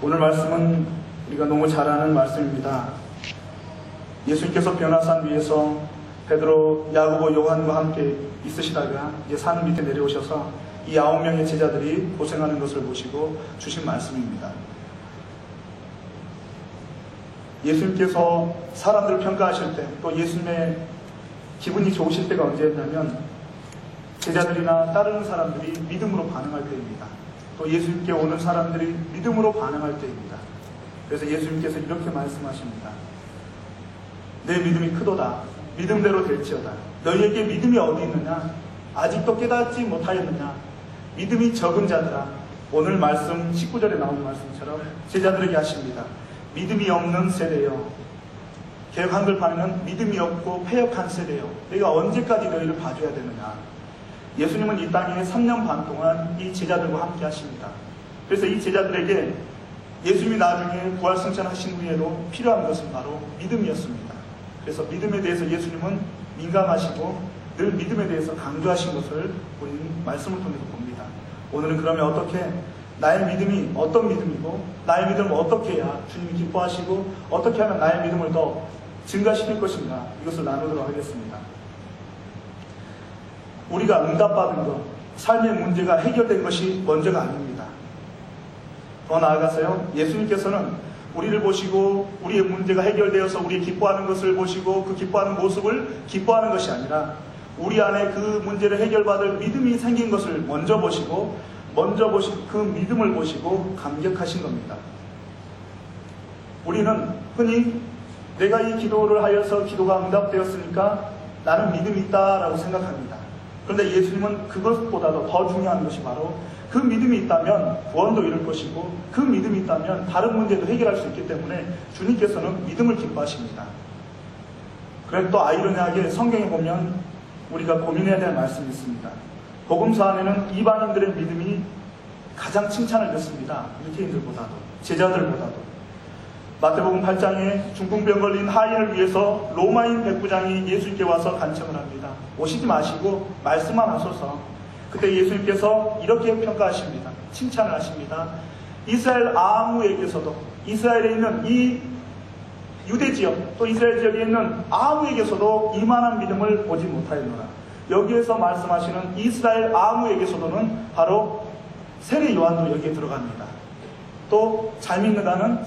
오늘 말씀은 우리가 너무 잘 아는 말씀입니다. 예수님께서 변화산 위에서 베드로, 야고보, 요한과 함께 있으시다가 이제 산 밑에 내려오셔서 이 9명의 제자들이 고생하는 것을 보시고 주신 말씀입니다. 예수님께서 사람들을 평가하실 때, 또 예수님의 기분이 좋으실 때가 언제였냐면 제자들이나 따르는 사람들이 믿음으로 반응할 때입니다. 또 예수님께 오는 사람들이 믿음으로 반응할 때입니다. 그래서 예수님께서 이렇게 말씀하십니다. 내 믿음이 크도다. 믿음대로 될지어다. 너희에게 믿음이 어디 있느냐? 아직도 깨닫지 못하였느냐? 믿음이 적은 자들아. 오늘 말씀 19절에 나온 말씀처럼 제자들에게 하십니다. 믿음이 없는 세대요. 개역 한글판에는 믿음이 없고 패역한 세대요. 내가 언제까지 너희를 봐줘야 되느냐? 예수님은 이 땅에 3년 반 동안 이 제자들과 함께 하십니다. 그래서 이 제자들에게 예수님이 나중에 부활승천하신 후에도 필요한 것은 바로 믿음이었습니다. 그래서 믿음에 대해서 예수님은 민감하시고 늘 믿음에 대해서 강조하신 것을 우리는 말씀을 통해서 봅니다. 오늘은 그러면 어떻게 나의 믿음이 어떤 믿음이고 나의 믿음을 어떻게 해야 주님이 기뻐하시고 어떻게 하면 나의 믿음을 더 증가시킬 것인가, 이것을 나누도록 하겠습니다. 우리가 응답받은 것, 삶의 문제가 해결된 것이 먼저가 아닙니다. 더 나아가서요, 예수님께서는 우리를 보시고 우리의 문제가 해결되어서 우리 기뻐하는 것을 보시고 그 기뻐하는 모습을 기뻐하는 것이 아니라 우리 안에 그 문제를 해결받을 믿음이 생긴 것을 먼저 보시고 그 믿음을 보시고 감격하신 겁니다. 우리는 흔히 내가 이 기도를 하여서 기도가 응답되었으니까 나는 믿음이 있다라고 생각합니다. 그런데 예수님은 그것보다도 더 중요한 것이 바로 그 믿음이 있다면 구원도 이룰 것이고 그 믿음이 있다면 다른 문제도 해결할 수 있기 때문에 주님께서는 믿음을 기뻐하십니다. 그런데 또 아이러니하게 성경에 보면 우리가 고민해야 될 말씀이 있습니다. 복음서 안에는 이방인들의 믿음이 가장 칭찬을 듣습니다. 유대인들보다도, 제자들보다도. 마태복음 8장에 중풍병 걸린 하인을 위해서 로마인 백부장이 예수님께 와서 간청을 합니다. 오시지 마시고 말씀만 하소서. 그때 예수님께서 이렇게 평가하십니다. 칭찬을 하십니다. 이스라엘 아무에게서도, 이스라엘에 있는 이 유대 지역, 또 이스라엘 지역에 있는 아무에게서도 이만한 믿음을 보지 못하였노라. 여기에서 말씀하시는 이스라엘 아무에게서도는 바로 세례 요한도 여기에 들어갑니다. 또 잘 믿는다는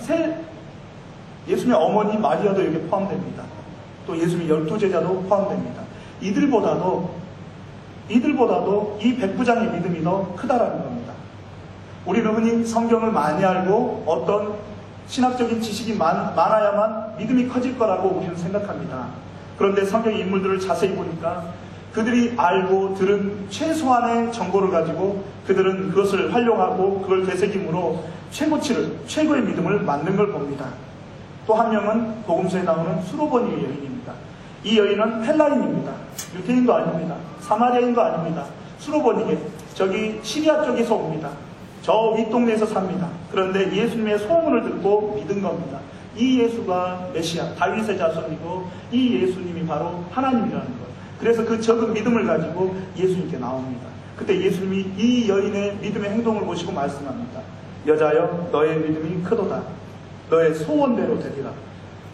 예수님의 어머니 마리아도 여기에 포함됩니다. 또 예수님의 12제자도 포함됩니다. 이들보다도 이 백부장의 믿음이 더 크다라는 겁니다. 우리는 흔히 성경을 많이 알고 어떤 신학적인 지식이 많아야만 믿음이 커질 거라고 우리는 생각합니다. 그런데 성경 인물들을 자세히 보니까 그들이 알고 들은 최소한의 정보를 가지고 그들은 그것을 활용하고 그걸 되새김으로 최고의 믿음을 만든 걸 봅니다. 또 한 명은 복음서에 나오는 수로보니의 여인입니다. 이 여인은 헬라인입니다. 유대인도 아닙니다. 사마리아인도 아닙니다. 수로보니게 저기 시리아 쪽에서 옵니다. 저 윗동네에서 삽니다. 그런데 예수님의 소문을 듣고 믿은 겁니다. 이 예수가 메시아, 다윗의 자손이고 이 예수님이 바로 하나님이라는 것. 그래서 그 적은 믿음을 가지고 예수님께 나옵니다. 그때 예수님이 이 여인의 믿음의 행동을 보시고 말씀합니다. 여자여, 너의 믿음이 크도다. 너의 소원대로 되리라.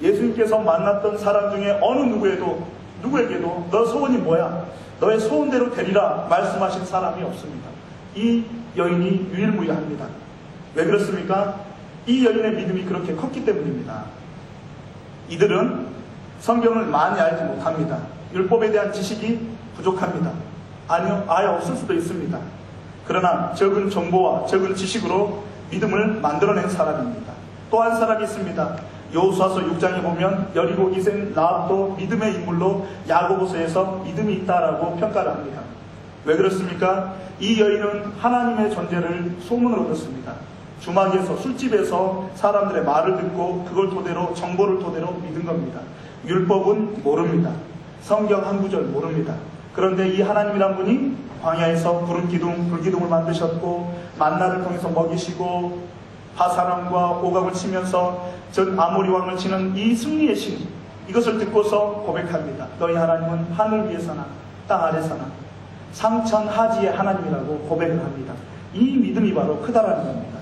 예수님께서 만났던 사람 중에 어느 누구에게도 너 소원이 뭐야? 너의 소원대로 되리라 말씀하신 사람이 없습니다. 이 여인이 유일무이합니다. 왜 그렇습니까? 이 여인의 믿음이 그렇게 컸기 때문입니다. 이들은 성경을 많이 알지 못합니다. 율법에 대한 지식이 부족합니다. 아니요, 아예 없을 수도 있습니다. 그러나 적은 정보와 적은 지식으로 믿음을 만들어낸 사람입니다. 또 한 사람이 있습니다. 여호수아서 6장에 보면 여리고 기생 라합도 믿음의 인물로 야고보서에서 믿음이 있다라고 평가를 합니다. 왜 그렇습니까? 이 여인은 하나님의 존재를 소문으로 듣습니다. 주막에서, 술집에서 사람들의 말을 듣고 그걸 토대로, 정보를 토대로 믿은 겁니다. 율법은 모릅니다. 성경 한 구절 모릅니다. 그런데 이 하나님이란 분이 광야에서 불기둥을 만드셨고 만나를 통해서 먹이시고 바사람과 오각을 치면서 전 아모리 왕을 치는 이 승리의 신, 이것을 듣고서 고백합니다. 너희 하나님은 하늘 위에서나 땅 아래서나 상천하지의 하나님이라고 고백을 합니다. 이 믿음이 바로 크다라는 겁니다.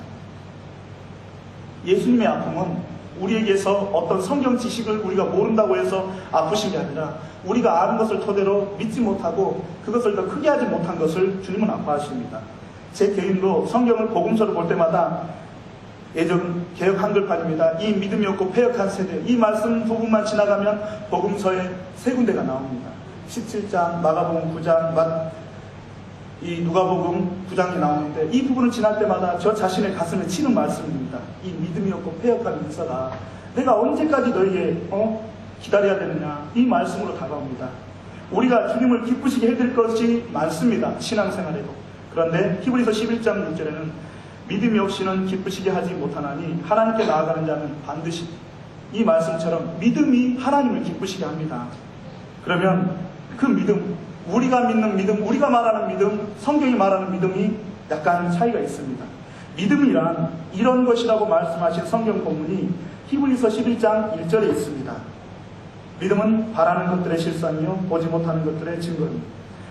예수님의 아픔은 우리에게서 어떤 성경 지식을 우리가 모른다고 해서 아프신 게 아니라 우리가 아는 것을 토대로 믿지 못하고 그것을 더 크게 하지 못한 것을 주님은 아파하십니다. 제 개인도 성경을 복음서를 볼 때마다 예전 개역 한글판입니다. 이 믿음이 없고 패역한 세대, 이 말씀 부분만 지나가면 복음서에 세 군데가 나옵니다. 17장, 마가복음 9장, 이 누가복음 9장이 나오는데 이 부분을 지날 때마다 저 자신의 가슴에 치는 말씀입니다. 이 믿음이 없고 패역한 인사가 내가 언제까지 너에게 기다려야 되느냐, 이 말씀으로 다가옵니다. 우리가 주님을 기쁘시게 해드릴 것이 많습니다. 신앙생활에도. 그런데 히브리서 11장 6절에는 믿음이 없이는 기쁘시게 하지 못하나니 하나님께 나아가는 자는 반드시, 이 말씀처럼 믿음이 하나님을 기쁘시게 합니다. 그러면 그 믿음, 우리가 믿는 믿음, 우리가 말하는 믿음, 성경이 말하는 믿음이 약간 차이가 있습니다. 믿음이란 이런 것이라고 말씀하신 성경 본문이 히브리서 11장 1절에 있습니다. 믿음은 바라는 것들의 실상이요 보지 못하는 것들의 증거입니다.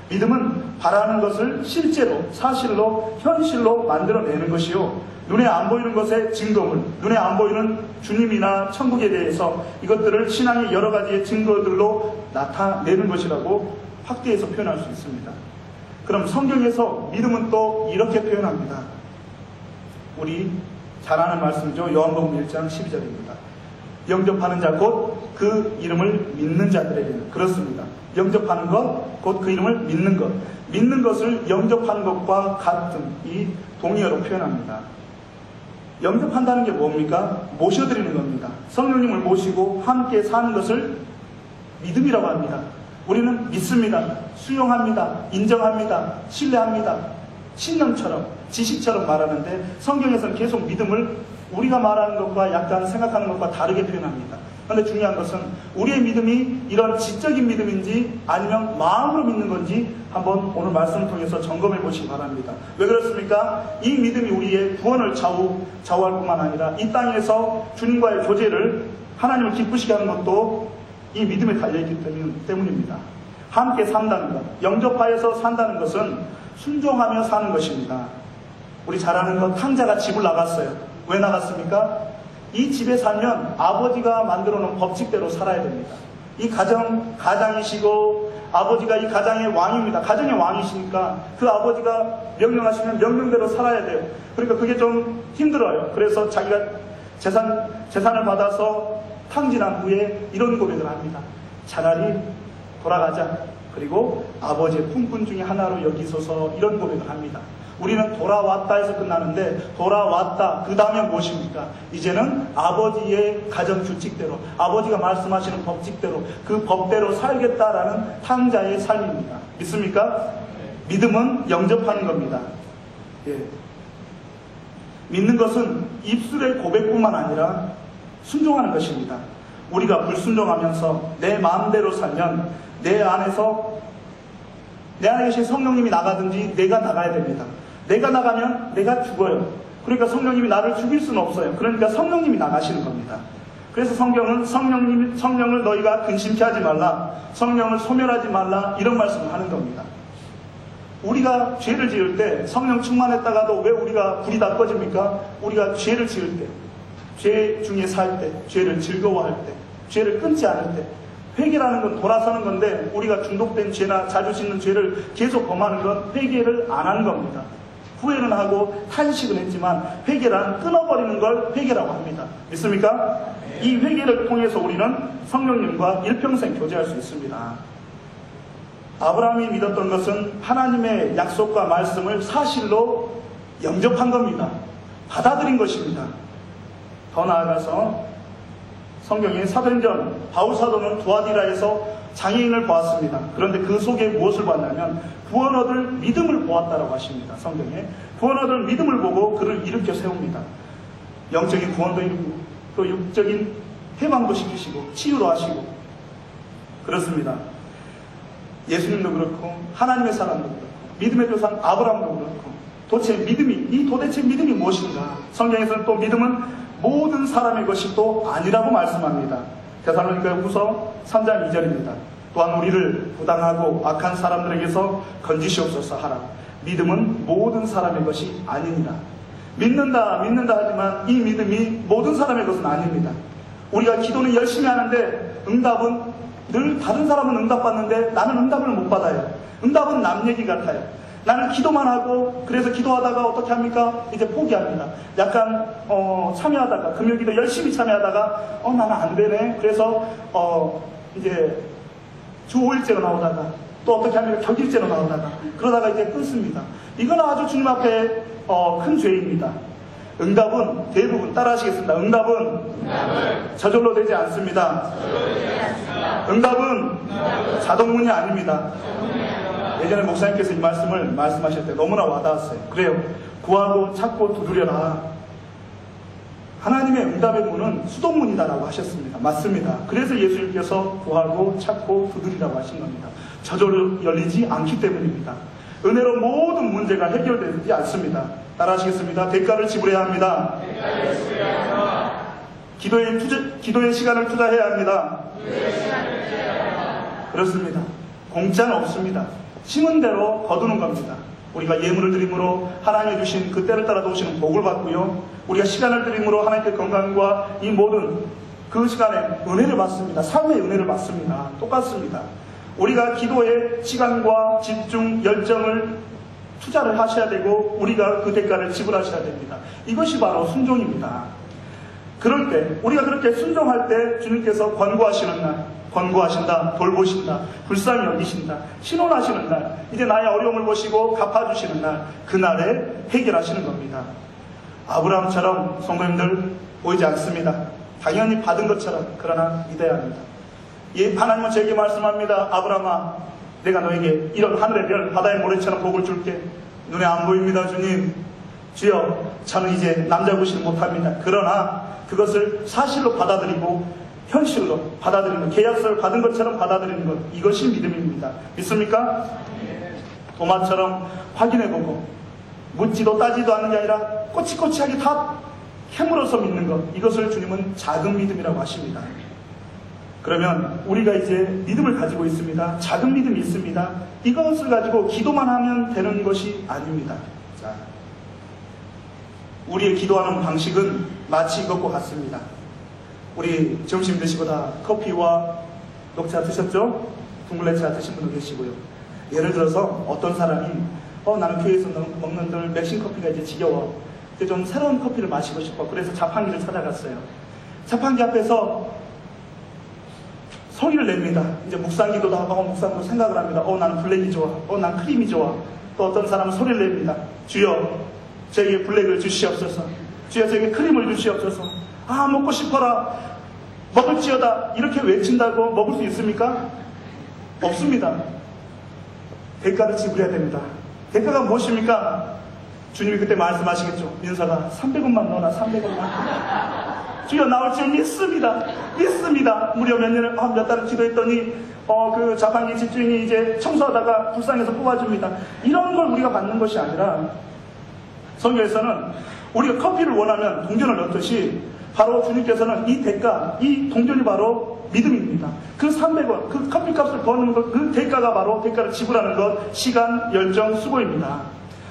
믿음은 바라는 것을 실제로, 사실로, 현실로 만들어내는 것이요 눈에 안 보이는 것의 증거물, 눈에 안 보이는 주님이나 천국에 대해서 이것들을 신앙의 여러 가지의 증거들로 나타내는 것이라고 확대해서 표현할 수 있습니다. 그럼 성경에서 믿음은 또 이렇게 표현합니다. 우리 잘 아는 말씀이죠. 요한복음 1장 12절입니다. 영접하는 자 곧 그 이름을 믿는 자들에게는, 그렇습니다. 영접하는 것, 곧 그 이름을 믿는 것. 믿는 것을 영접하는 것과 같은 이 동의어로 표현합니다. 영접한다는 게 뭡니까? 모셔드리는 겁니다. 성령님을 모시고 함께 사는 것을 믿음이라고 합니다. 우리는 믿습니다. 수용합니다. 인정합니다. 신뢰합니다. 신념처럼, 지식처럼 말하는데 성경에서는 계속 믿음을 우리가 말하는 것과 약간 생각하는 것과 다르게 표현합니다. 그런데 중요한 것은 우리의 믿음이 이런 지적인 믿음인지 아니면 마음으로 믿는 건지 한번 오늘 말씀을 통해서 점검해 보시기 바랍니다. 왜 그렇습니까? 이 믿음이 우리의 구원을 좌우할 뿐만 아니라 이 땅에서 주님과의 교제를, 하나님을 기쁘시게 하는 것도 이 믿음에 달려있기 때문입니다. 함께 산다는 것, 영접하여서 산다는 것은 순종하며 사는 것입니다. 우리 잘 아는 것, 탕자가 집을 나갔어요. 왜 나갔습니까? 이 집에 살면 아버지가 만들어 놓은 법칙대로 살아야 됩니다. 이 가장이시고 아버지가 이 가장의 왕입니다. 가정의 왕이시니까 그 아버지가 명령하시면 명령대로 살아야 돼요. 그러니까 그게 좀 힘들어요. 그래서 자기가 재산을 받아서 탕진한 후에 이런 고백을 합니다. 차라리 돌아가자. 그리고 아버지의 품꾼 중에 하나로 여기소서, 이런 고백을 합니다. 우리는 돌아왔다 해서 끝나는데 돌아왔다, 그 다음에 무엇입니까? 이제는 아버지의 가정 규칙대로, 아버지가 말씀하시는 법칙대로, 그 법대로 살겠다라는 탕자의 삶입니다. 믿습니까? 믿음은 영접하는 겁니다. 예. 믿는 것은 입술의 고백뿐만 아니라 순종하는 것입니다. 우리가 불순종하면서 내 마음대로 살면 내 안에 계신 성령님이 나가든지 내가 나가야 됩니다. 내가 나가면 내가 죽어요. 그러니까 성령님이 나를 죽일 수는 없어요. 그러니까 성령님이 나가시는 겁니다. 그래서 성경은 성령을 너희가 근심케 하지 말라, 성령을 소멸하지 말라, 이런 말씀을 하는 겁니다. 우리가 죄를 지을 때 성령 충만했다가도 왜 우리가 불이 다 꺼집니까? 우리가 죄를 지을 때, 죄 중에 살 때, 죄를 즐거워할 때, 죄를 끊지 않을 때, 회개라는 건 돌아서는 건데 우리가 중독된 죄나 자주 짓는 죄를 계속 범하는 건 회개를 안 하는 겁니다. 후회는 하고 탄식은 했지만 회개란 끊어버리는 걸 회개라고 합니다. 믿습니까? 이 회개를 통해서 우리는 성령님과 일평생 교제할 수 있습니다. 아브라함이 믿었던 것은 하나님의 약속과 말씀을 사실로 영접한 겁니다. 받아들인 것입니다. 더 나아가서 성경의 사도행전, 바울 사도는 두아디라에서 장애인을 보았습니다. 그런데 그 속에 무엇을 봤냐면 구원 얻을 믿음을 보았다라고 하십니다. 성경에 구원 얻을 믿음을 보고 그를 일으켜 세웁니다. 영적인 구원도 이루고 또 육적인 해방도 시키시고 치유도 하시고 그렇습니다. 예수님도 그렇고 하나님의 사람도 그렇고 믿음의 조상 아브라함도 그렇고 도대체 믿음이 무엇인가? 성경에서는 또 믿음은 모든 사람의 것이 또 아니라고 말씀합니다. 데살로니가 후서 3장 2절입니다. 또한 우리를 부당하고 악한 사람들에게서 건지시옵소서 하라. 믿음은 모든 사람의 것이 아니니라. 믿는다 하지만 이 믿음이 모든 사람의 것은 아닙니다. 우리가 기도는 열심히 하는데 응답은 늘 다른 사람은 응답받는데 나는 응답을 못 받아요. 응답은 남 얘기 같아요. 나는 기도만 하고 그래서 기도하다가 어떻게 합니까? 이제 포기합니다. 약간 참여하다가 금요기도 열심히 참여하다가 나는 안 되네. 그래서 이제 주 5일째로 나오다가 또 어떻게 합니까? 격일째로 나오다가 그러다가 이제 끊습니다. 이건 아주 주님 앞에 큰 죄입니다. 응답은 대부분 따라하시겠습니다. 응답은 저절로 되지 않습니다. 응답은 자동문이 아닙니다. 예전에 목사님께서 이 말씀을 말씀하실 때 너무나 와닿았어요. 그래요. 구하고 찾고 두드려라. 하나님의 응답의 문은 수동문이다라고 하셨습니다. 맞습니다. 그래서 예수님께서 구하고 찾고 두드리라고 하신 겁니다. 저절로 열리지 않기 때문입니다. 은혜로 모든 문제가 해결되지 않습니다. 따라하시겠습니다. 대가를 지불해야 합니다. 기도의 시간을 투자해야 합니다. 그렇습니다. 공짜는 없습니다. 심은 대로 거두는 겁니다. 우리가 예물을 드림으로 하나님이 주신 그 때를 따라 오시는 복을 받고요. 우리가 시간을 드림으로 하나님께 건강과 이 모든 그 시간에 은혜를 받습니다. 삶의 은혜를 받습니다. 똑같습니다. 우리가 기도에 시간과 집중, 열정을 투자를 하셔야 되고 우리가 그 대가를 지불하셔야 됩니다. 이것이 바로 순종입니다. 그럴 때 우리가 그렇게 순종할 때 주님께서 권고하시는 날, 권고하신다, 돌보신다, 불쌍히 여기신다, 신원하시는 날, 이제 나의 어려움을 보시고 갚아주시는 날, 그날에 해결하시는 겁니다. 아브라함처럼 성도님들 보이지 않습니다. 당연히 받은 것처럼 그러나 믿어야 합니다. 하나님은 저에게 말씀합니다. 아브라함아, 내가 너에게 이런 하늘의 별, 바다의 모래처럼 복을 줄게. 눈에 안 보입니다, 주님. 주여, 저는 이제 남자 구실 못합니다. 그러나 그것을 사실로 받아들이고 현실로 받아들이는, 계약서를 받은 것처럼 받아들이는 것, 이것이 믿음입니다. 믿습니까? 도마처럼 확인해보고 묻지도 따지도 않는 게 아니라 꼬치꼬치하게 다 캐물어서 믿는 것, 이것을 주님은 작은 믿음이라고 하십니다. 그러면 우리가 이제 믿음을 가지고 있습니다. 작은 믿음이 있습니다. 이것을 가지고 기도만 하면 되는 것이 아닙니다. 자, 우리의 기도하는 방식은 마치 이것과 같습니다. 우리 점심 드시고 다 커피와 녹차 드셨죠? 둥글레차 드신 분도 계시고요. 예를 들어서 어떤 사람이 나는 교회에서 먹는 들 맥심 커피가 이제 지겨워. 이제 좀 새로운 커피를 마시고 싶어. 그래서 자판기를 찾아갔어요. 자판기 앞에서 소리를 냅니다. 이제 묵상기도도 하고 묵상도 생각을 합니다. 나는 블랙이 좋아. 난 크림이 좋아. 또 어떤 사람은 소리를 냅니다. 주여, 저에게 블랙을 주시옵소서. 주여, 저에게 크림을 주시옵소서. 먹고 싶어라. 먹을지어다. 이렇게 외친다고 먹을 수 있습니까? 없습니다. 대가를 지불해야 됩니다. 대가가 무엇입니까? 주님이 그때 말씀하시겠죠. 민서가 300원만 넣어라. 300원만. 주여, 나올 줄 믿습니다. 믿습니다. 무려 몇 달을 기도했더니 그 자판기 집주인이 이제 청소하다가 불쌍해서 뽑아줍니다. 이런 걸 우리가 받는 것이 아니라 성경에서는 우리가 커피를 원하면 동전을 넣듯이 바로 주님께서는 이 대가, 이 동전이 바로 믿음입니다. 그 300원, 그 커피값을 버는 것, 그 대가가 바로 대가를 지불하는 것, 시간, 열정, 수고입니다.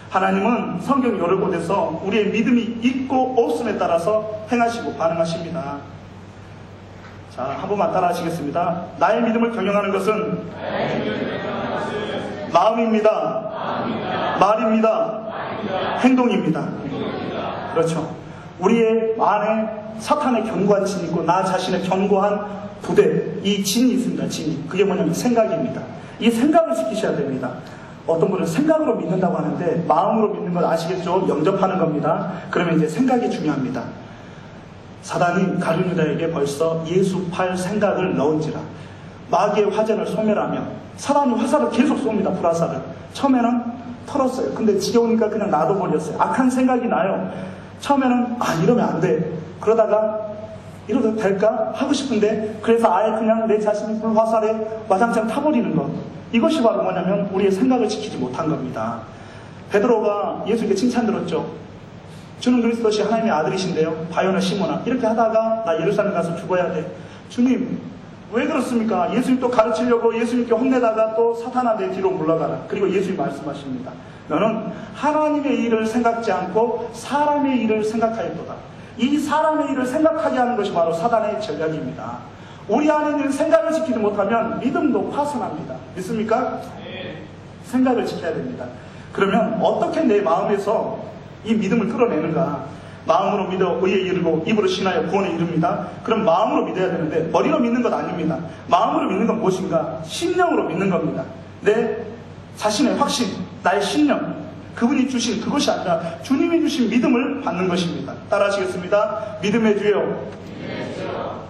하나님은 성경 여러 곳에서 우리의 믿음이 있고 없음에 따라서 행하시고 반응하십니다. 자, 한 번만 따라 하시겠습니다. 나의 믿음을 경영하는 것은 마음입니다. 말입니다. 행동입니다. 그렇죠. 우리의 안에 사탄의 견고한 진이 있고 나 자신의 견고한 부대, 이 진이 있습니다. 진이. 그게 뭐냐면 생각입니다. 이 생각을 지키셔야 됩니다. 어떤 분은 생각으로 믿는다고 하는데 마음으로 믿는 건 아시겠죠? 영접하는 겁니다. 그러면 이제 생각이 중요합니다. 사단이 가룟 유다에게 벌써 예수 팔 생각을 넣은지라. 마귀의 화전을 소멸하며 사단이 화살을 계속 쏩니다. 불화살을. 처음에는 털었어요. 근데 지겨우니까 그냥 놔둬버렸어요. 악한 생각이 나요. 처음에는 이러면 안 돼. 그러다가 이러도 될까? 하고 싶은데 그래서 아예 그냥 내 자신이 불화살에 와장창 타버리는 것. 이것이 바로 뭐냐면 우리의 생각을 지키지 못한 겁니다. 베드로가 예수님께 칭찬 들었죠. 주는 그리스도시 하나님의 아들이신데요. 바요나 시모나. 이렇게 하다가 나 예루살렘 가서 죽어야 돼. 주님 왜 그렇습니까? 예수님 또 가르치려고 예수님께 혼내다가 또 사탄아 내 뒤로 물러가라. 그리고 예수님 말씀하십니다. 너는 하나님의 일을 생각지 않고 사람의 일을 생각하였도다. 이 사람의 일을 생각하게 하는 것이 바로 사단의 전략입니다. 우리 안에 있는 생각을 지키지 못하면 믿음도 파손합니다. 믿습니까? 생각을 지켜야 됩니다. 그러면 어떻게 내 마음에서 이 믿음을 끌어내는가? 마음으로 믿어 의에 이르고 입으로 신하여 구원에 이릅니다. 그럼 마음으로 믿어야 되는데 머리로 믿는 것 아닙니다. 마음으로 믿는 건 무엇인가? 심령으로 믿는 겁니다. 내 자신의 확신, 나의 신령, 그분이 주신 그것이 아니라 주님이 주신 믿음을 받는 것입니다. 따라하시겠습니다. 믿음의 주여,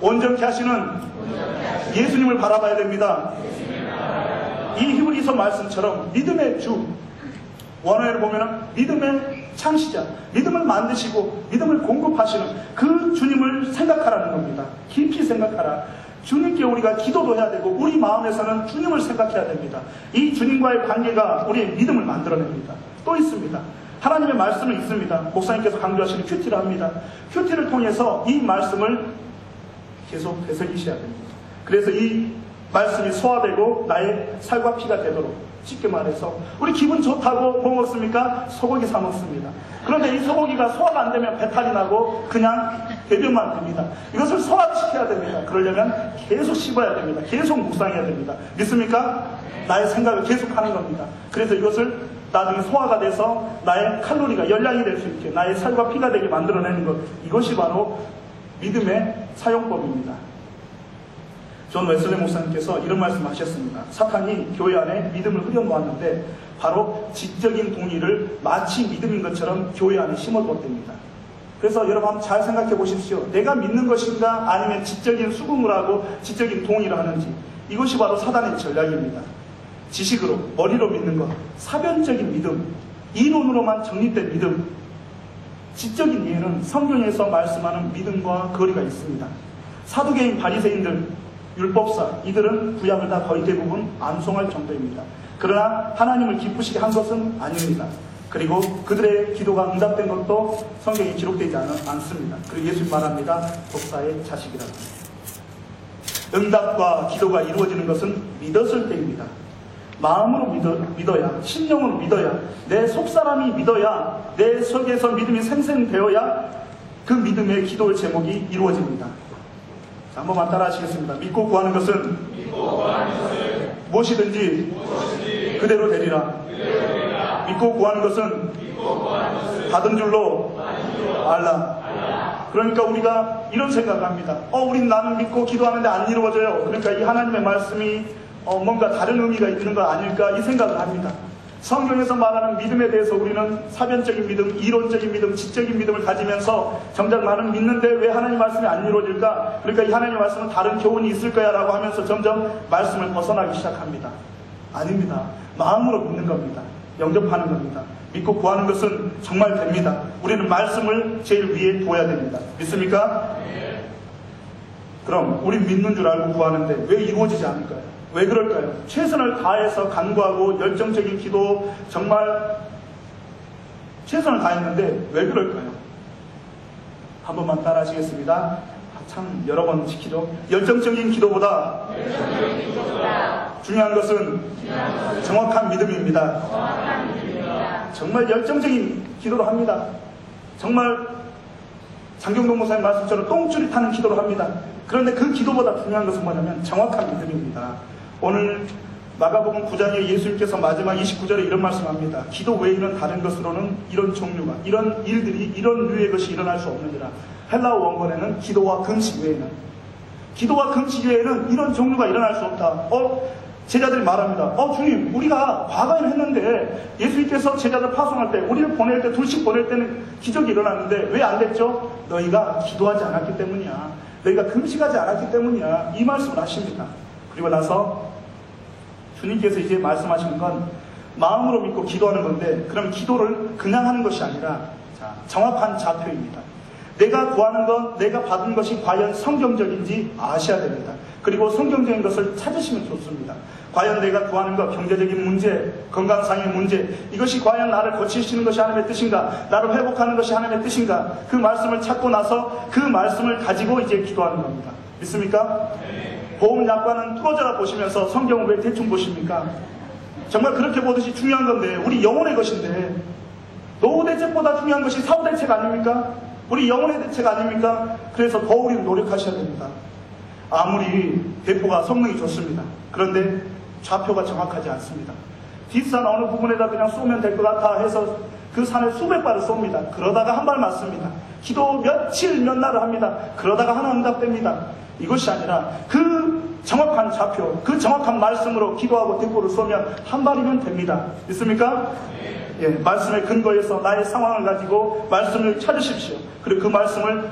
온전케 하시는 예수님을 바라봐야 됩니다. 이 히브리서 말씀처럼 믿음의 주, 원어를 보면 믿음의 창시자, 믿음을 만드시고 믿음을 공급하시는 그 주님을 생각하라는 겁니다. 깊이 생각하라. 주님께 우리가 기도도 해야 되고 우리 마음에서는 주님을 생각해야 됩니다. 이 주님과의 관계가 우리의 믿음을 만들어냅니다. 또 있습니다. 하나님의 말씀은 있습니다. 목사님께서 강조하시는 큐티를 합니다. 큐티를 통해서 이 말씀을 계속 되새기셔야 됩니다. 그래서 이 말씀이 소화되고 나의 살과 피가 되도록, 쉽게 말해서 우리 기분 좋다고 뭐 먹습니까? 소고기 사 먹습니다. 그런데 이 소고기가 소화가 안 되면 배탈이 나고 그냥 배변만 됩니다. 이것을 소화시켜야 됩니다. 그러려면 계속 씹어야 됩니다. 계속 묵상해야 됩니다. 믿습니까? 나의 생각을 계속하는 겁니다. 그래서 이것을 나중에 소화가 돼서 나의 칼로리가 열량이 될 수 있게, 나의 살과 피가 되게 만들어내는 것, 이것이 바로 믿음의 사용법입니다. 존 웨슬리 목사님께서 이런 말씀하셨습니다. 사탄이 교회 안에 믿음을 흐려놓았는데 바로 지적인 동의를 마치 믿음인 것처럼 교회 안에 심어두었답니다. 그래서 여러분 한번 잘 생각해 보십시오. 내가 믿는 것인가 아니면 지적인 수긍을 하고 지적인 동의를 하는지, 이것이 바로 사단의 전략입니다. 지식으로, 머리로 믿는 것, 사변적인 믿음, 이론으로만 정립된 믿음, 지적인 이해는 성경에서 말씀하는 믿음과 거리가 있습니다. 사두개인 바리새인들, 율법사, 이들은 구약을 다 거의 대부분 암송할 정도입니다. 그러나 하나님을 기쁘시게 한 것은 아닙니다. 그리고 그들의 기도가 응답된 것도 성경에 기록되지 않습니다. 그리고 예수님 말합니다. 독사의 자식이라고. 응답과 기도가 이루어지는 것은 믿었을 때입니다. 마음으로 믿어야, 심령으로 믿어야, 내 속사람이 믿어야, 내 속에서 믿음이 생생되어야 그 믿음의 기도의 제목이 이루어집니다. 자, 한 번만 따라 하시겠습니다. 믿고 구하는 것은 무엇이든지 그대로 되리라. 믿고 구하는 것은 받은 줄로 알라. 그러니까 우리가 이런 생각을 합니다. 우린 나는 믿고 기도하는데 안 이루어져요. 그러니까 이 하나님의 말씀이 뭔가 다른 의미가 있는 거 아닐까, 이 생각을 합니다. 성경에서 말하는 믿음에 대해서 우리는 사변적인 믿음, 이론적인 믿음, 지적인 믿음을 가지면서 정작 나는 믿는데 왜 하나님 말씀이 안 이루어질까? 그러니까 이 하나님 말씀은 다른 교훈이 있을 거야 라고 하면서 점점 말씀을 벗어나기 시작합니다. 아닙니다. 마음으로 믿는 겁니다. 영접하는 겁니다. 믿고 구하는 것은 정말 됩니다. 우리는 말씀을 제일 위에 둬야 됩니다. 믿습니까? 그럼 우리 믿는 줄 알고 구하는데 왜 이루어지지 않을까요? 왜 그럴까요? 최선을 다해서 간구하고 열정적인 기도, 정말 최선을 다했는데 왜 그럴까요? 한 번만 따라 하시겠습니다. 참 여러 번 지키죠. 열정적인 기도보다 중요한 것은 정확한 믿음입니다. 정말 열정적인 기도를 합니다. 정말 장경동 목사님 말씀처럼 똥줄이 타는 기도를 합니다. 그런데 그 기도보다 중요한 것은 뭐냐면 정확한 믿음입니다. 오늘 마가복음 9장에 예수님께서 마지막 29절에 이런 말씀합니다. 기도 외에는 다른 것으로는 이런 종류가, 이런 일들이, 이런 류의 것이 일어날 수 없느니라. 헬라어 원본에는 기도와 금식 외에는, 기도와 금식 외에는 이런 종류가 일어날 수 없다. 제자들이 말합니다. 주님, 우리가 과거에는 했는데 예수님께서 제자들 파송할 때, 우리를 보낼 때, 둘씩 보낼 때는 기적이 일어났는데 왜 안 됐죠? 너희가 기도하지 않았기 때문이야. 너희가 금식하지 않았기 때문이야. 이 말씀을 하십니다. 그리고 나서 주님께서 이제 말씀하시는 건 마음으로 믿고 기도하는 건데, 그럼 기도를 그냥 하는 것이 아니라 정확한 좌표입니다. 내가 구하는 것, 내가 받은 것이 과연 성경적인지 아셔야 됩니다. 그리고 성경적인 것을 찾으시면 좋습니다. 과연 내가 구하는 것, 경제적인 문제, 건강상의 문제, 이것이 과연 나를 고치시는 것이 하나님의 뜻인가, 나를 회복하는 것이 하나님의 뜻인가, 그 말씀을 찾고 나서 그 말씀을 가지고 이제 기도하는 겁니다. 믿습니까? 보험약관은 뚫어져라 보시면서 성경을 왜 대충 보십니까? 정말 그렇게 보듯이 중요한 건데, 우리 영혼의 것인데, 노후 대책보다 중요한 것이 사후 대책 아닙니까? 우리 영혼의 대책 아닙니까? 그래서 더 우리는 노력하셔야 됩니다. 아무리 대포가 성능이 좋습니다. 그런데 좌표가 정확하지 않습니다. 뒷산 어느 부분에다 그냥 쏘면 될 것 같아 해서 그 산에 수백 발을 쏩니다. 그러다가 한 발 맞습니다. 기도 며칠 몇 날을 합니다. 그러다가 하나 응답됩니다. 이것이 아니라 그 정확한 좌표, 그 정확한 말씀으로 기도하고 대포를 쏘면 한 발이면 됩니다. 있습니까? 예, 말씀의 근거에서 나의 상황을 가지고 말씀을 찾으십시오. 그리고 그 말씀을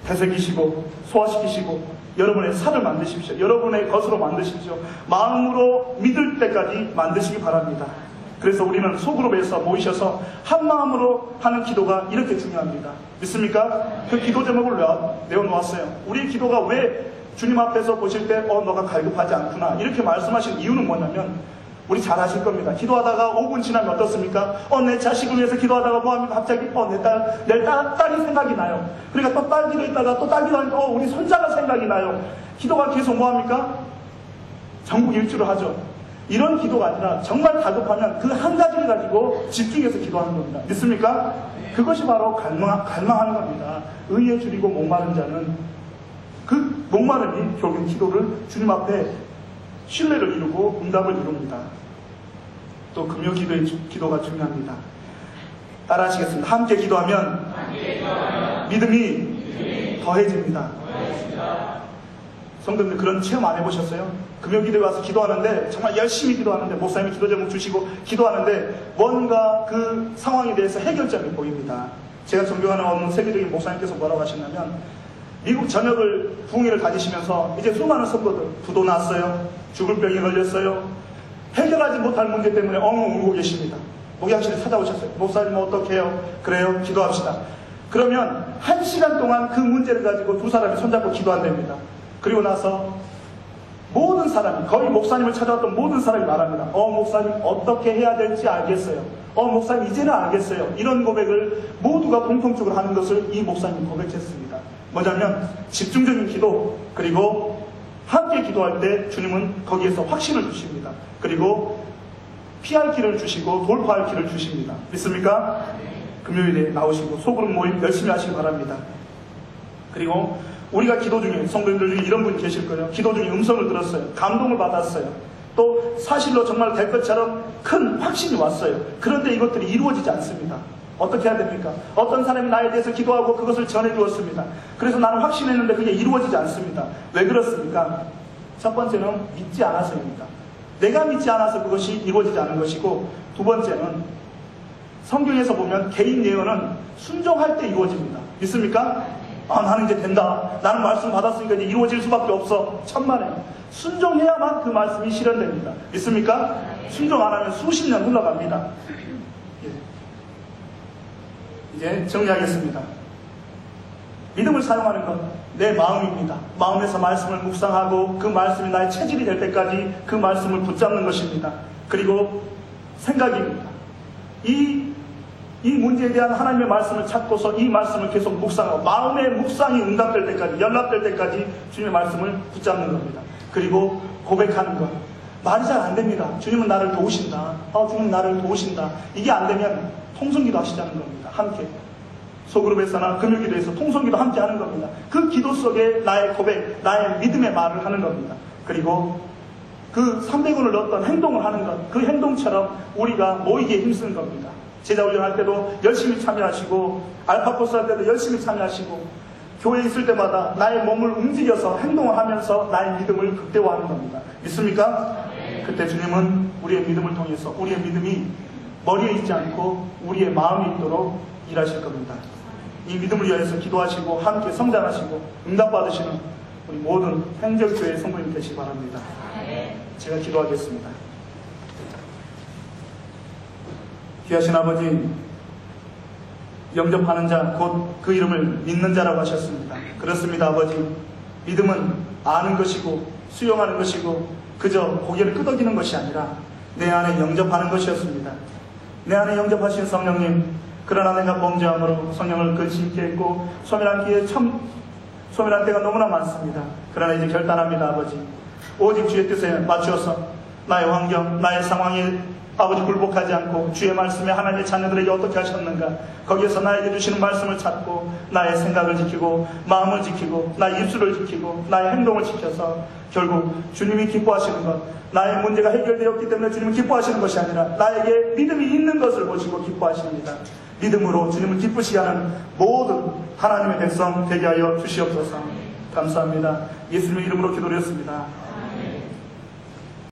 되새기시고 소화시키시고 여러분의 살을 만드십시오. 여러분의 것으로 만드십시오. 마음으로 믿을 때까지 만드시기 바랍니다. 그래서 우리는 소그룹에서 모이셔서 한 마음으로 하는 기도가 이렇게 중요합니다. 믿습니까? 그 기도 제목을 내어놓았어요. 우리의 기도가 왜 주님 앞에서 보실 때 너가 갈급하지 않구나 이렇게 말씀하신 이유는 뭐냐면, 우리 잘 아실 겁니다. 기도하다가 5분 지나면 어떻습니까? 내 자식을 위해서 기도하다가 뭐합니까? 갑자기 내 딸이 생각이 나요. 그러니까 또 딸 기도했다가 또 딸 기도하니까 우리 손자가 생각이 나요. 기도가 계속 뭐합니까? 전국 일주를 하죠. 이런 기도가 아니라 정말 다급하면 그 한 가지를 가지고 집중해서 기도하는 겁니다. 믿습니까? 그것이 바로 갈망하는 겁니다. 의에 줄이고 목마른 자는 그 목마름이 결국 기도를 주님 앞에 신뢰를 이루고 응답을 이룹니다. 또 금요 기도가 중요합니다. 따라하시겠습니다. 함께 기도하면 믿음이 더해집니다. 성도님들 그런 체험 안 해보셨어요? 금요 기도에 와서 기도하는데 정말 열심히 기도하는데 목사님이 기도 제목 주시고 기도하는데 뭔가 그 상황에 대해서 해결점이 보입니다. 제가 존경하는 어느 세계적인 목사님께서 뭐라고 하셨냐면, 미국 전역을 부흥회를 다니시면서 이제 수많은 성도들 부도 났어요. 죽을 병에 걸렸어요. 해결하지 못할 문제 때문에 엉엉 울고 계십니다. 목양실에 찾아오셨어요. 목사님 어떻게 해요? 그래요. 기도합시다. 그러면 1시간 동안 그 문제를 가지고 두 사람이 손잡고 기도한답니다. 그리고 나서 모든 사람이, 거의 목사님을 찾아왔던 모든 사람이 말합니다. 목사님 어떻게 해야 될지 알겠어요. 목사님 이제는 알겠어요. 이런 고백을 모두가 공통적으로 하는 것을 이 목사님이 고백했습니다. 뭐냐면 집중적인 기도, 그리고 함께 기도할 때 주님은 거기에서 확신을 주십니다. 그리고 피할 길을 주시고 돌파할 길을 주십니다. 믿습니까? 금요일에 나오시고 소그룹 모임 열심히 하시기 바랍니다. 그리고 우리가 기도 중에, 성도님들 중에 이런 분이 계실 거예요. 기도 중에 음성을 들었어요. 감동을 받았어요. 또 사실로 정말 될 것처럼 큰 확신이 왔어요. 그런데 이것들이 이루어지지 않습니다. 어떻게 해야 됩니까? 어떤 사람이 나에 대해서 기도하고 그것을 전해주었습니다. 그래서 나는 확신했는데 그게 이루어지지 않습니다. 왜 그렇습니까? 첫 번째는 믿지 않아서입니다. 내가 믿지 않아서 그것이 이루어지지 않은 것이고, 두 번째는 성경에서 보면 개인 예언은 순종할 때 이루어집니다. 믿습니까? 나는 이제 된다. 나는 말씀 받았으니까 이제 이루어질 수밖에 없어. 천만에. 순종해야만 그 말씀이 실현됩니다. 믿습니까? 순종 안 하면 수십 년 흘러갑니다. 이제 정리하겠습니다. 믿음을 사용하는 것, 내 마음입니다. 마음에서 말씀을 묵상하고 그 말씀이 나의 체질이 될 때까지 그 말씀을 붙잡는 것입니다. 그리고 생각입니다. 이 문제에 대한 하나님의 말씀을 찾고서 이 말씀을 계속 묵상하고 마음의 묵상이 응답될 때까지, 연락될 때까지 주님의 말씀을 붙잡는 겁니다. 그리고 고백하는 것. 말이 잘 안 됩니다. 주님은 나를 도우신다. 주님은 나를 도우신다. 이게 안 되면 통성기도 하시자는 겁니다. 함께. 소그룹에서나 금요기도에서 통성기도 함께 하는 겁니다. 그 기도 속에 나의 고백, 나의 믿음의 말을 하는 겁니다. 그리고 그 300원을 넣었던 행동을 하는 것, 그 행동처럼 우리가 모이기에 힘쓰는 겁니다. 제자훈련할 때도 열심히 참여하시고, 알파코스 할 때도 열심히 참여하시고, 교회에 있을 때마다 나의 몸을 움직여서 행동을 하면서 나의 믿음을 극대화하는 겁니다. 믿습니까? 그때 주님은 우리의 믿음을 통해서 우리의 믿음이 머리에 있지 않고 우리의 마음에 있도록 일하실 겁니다. 이 믿음을 위해서 기도하시고 함께 성장하시고 응답받으시는 우리 모든 행정교회 성도님 되시기 바랍니다. 제가 기도하겠습니다. 귀하신 아버지, 영접하는 자, 곧 그 이름을 믿는 자라고 하셨습니다. 그렇습니다, 아버지. 믿음은 아는 것이고 수용하는 것이고 그저 고개를 끄덕이는 것이 아니라 내 안에 영접하는 것이었습니다. 내 안에 영접하신 성령님, 그러나 내가 범죄함으로 성령을 근심케 했고 소멸한 때가 너무나 많습니다. 그러나 이제 결단합니다, 아버지. 오직 주의 뜻에 맞추어서 나의 환경, 나의 상황에 아버지 굴복하지 않고 주의 말씀에 하나님의 자녀들에게 어떻게 하셨는가, 거기에서 나에게 주시는 말씀을 찾고 나의 생각을 지키고 마음을 지키고 나의 입술을 지키고 나의 행동을 지켜서 결국 주님이 기뻐하시는 것, 나의 문제가 해결되었기 때문에 주님은 기뻐하시는 것이 아니라 나에게 믿음이 있는 것을 보시고 기뻐하십니다. 믿음으로 주님을 기쁘시게 하는 모든 하나님의 백성 되게 하여 주시옵소서. 감사합니다. 예수님의 이름으로 기도드렸습니다.